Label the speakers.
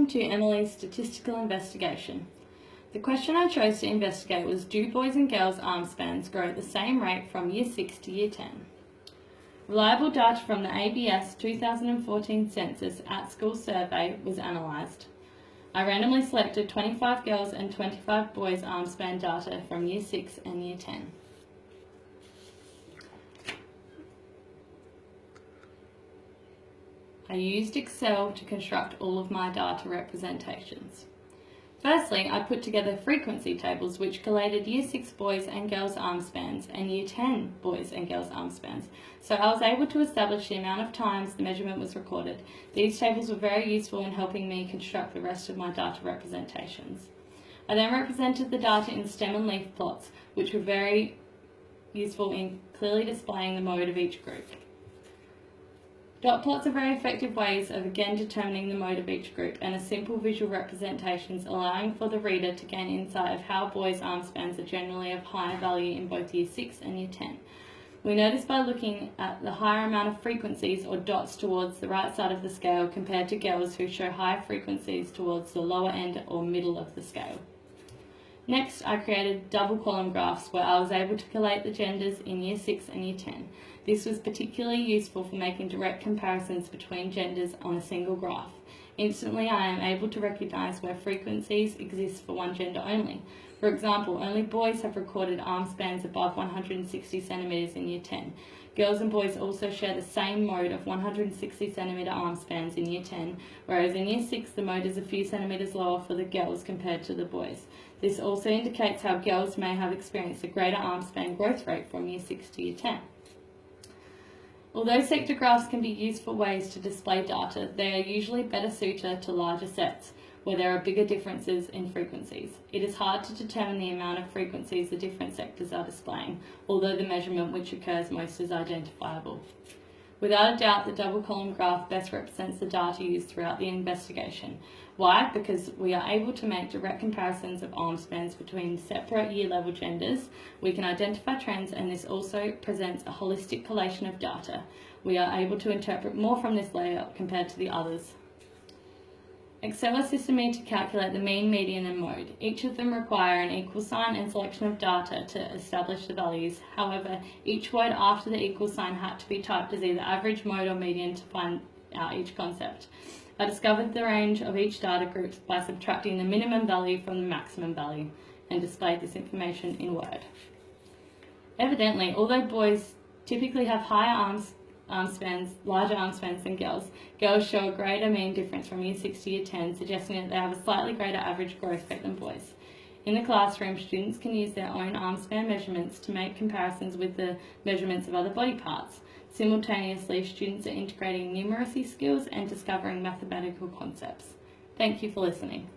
Speaker 1: Welcome to Emily's statistical investigation. The question I chose to investigate was, do boys and girls' arm spans grow at the same rate from Year 6 to Year 10? Reliable data from the ABS 2014 Census at School survey was analysed. I randomly selected 25 girls and 25 boys' arm span data from Year 6 and Year 10. I used Excel to construct all of my data representations. Firstly, I put together frequency tables which collated Year 6 boys and girls' arm spans and Year 10 boys and girls' arm spans, so I was able to establish the amount of times the measurement was recorded. These tables were very useful in helping me construct the rest of my data representations. I then represented the data in stem and leaf plots, which were very useful in clearly displaying the mode of each group. Dot plots are very effective ways of again determining the mode of each group and are simple visual representations allowing for the reader to gain insight of how boys' arm spans are generally of higher value in both Year 6 and Year 10. We notice by looking at the higher amount of frequencies or dots towards the right side of the scale compared to girls who show higher frequencies towards the lower end or middle of the scale. Next, I created double column graphs where I was able to collate the genders in Year 6 and Year 10. This was particularly useful for making direct comparisons between genders on a single graph. Instantly, I am able to recognise where frequencies exist for one gender only. For example, only boys have recorded arm spans above 160 centimetres in Year 10. Girls and boys also share the same mode of 160 centimetre arm spans in Year 10, whereas in Year 6 the mode is a few centimetres lower for the girls compared to the boys. This also indicates how girls may have experienced a greater arm span growth rate from Year 6 to Year 10. Although sector graphs can be useful ways to display data, they are usually better suited to larger sets, where there are bigger differences in frequencies. It is hard to determine the amount of frequencies the different sectors are displaying, although the measurement which occurs most is identifiable. Without a doubt, the double column graph best represents the data used throughout the investigation. Why? Because we are able to make direct comparisons of arm spans between separate year level genders. We can identify trends, and this also presents a holistic collation of data. We are able to interpret more from this layout compared to the others. Excel assisted me to calculate the mean, median and mode. Each of them require an equal sign and selection of data to establish the values. However, each word after the equal sign had to be typed as either average, mode or median to find out each concept. I discovered the range of each data group by subtracting the minimum value from the maximum value and displayed this information in Word. Evidently, although boys typically have higher larger arm spans than girls, girls show a greater mean difference from Year 6 to Year 10, suggesting that they have a slightly greater average growth rate than boys. In the classroom, students can use their own arm span measurements to make comparisons with the measurements of other body parts. Simultaneously, students are integrating numeracy skills and discovering mathematical concepts. Thank you for listening.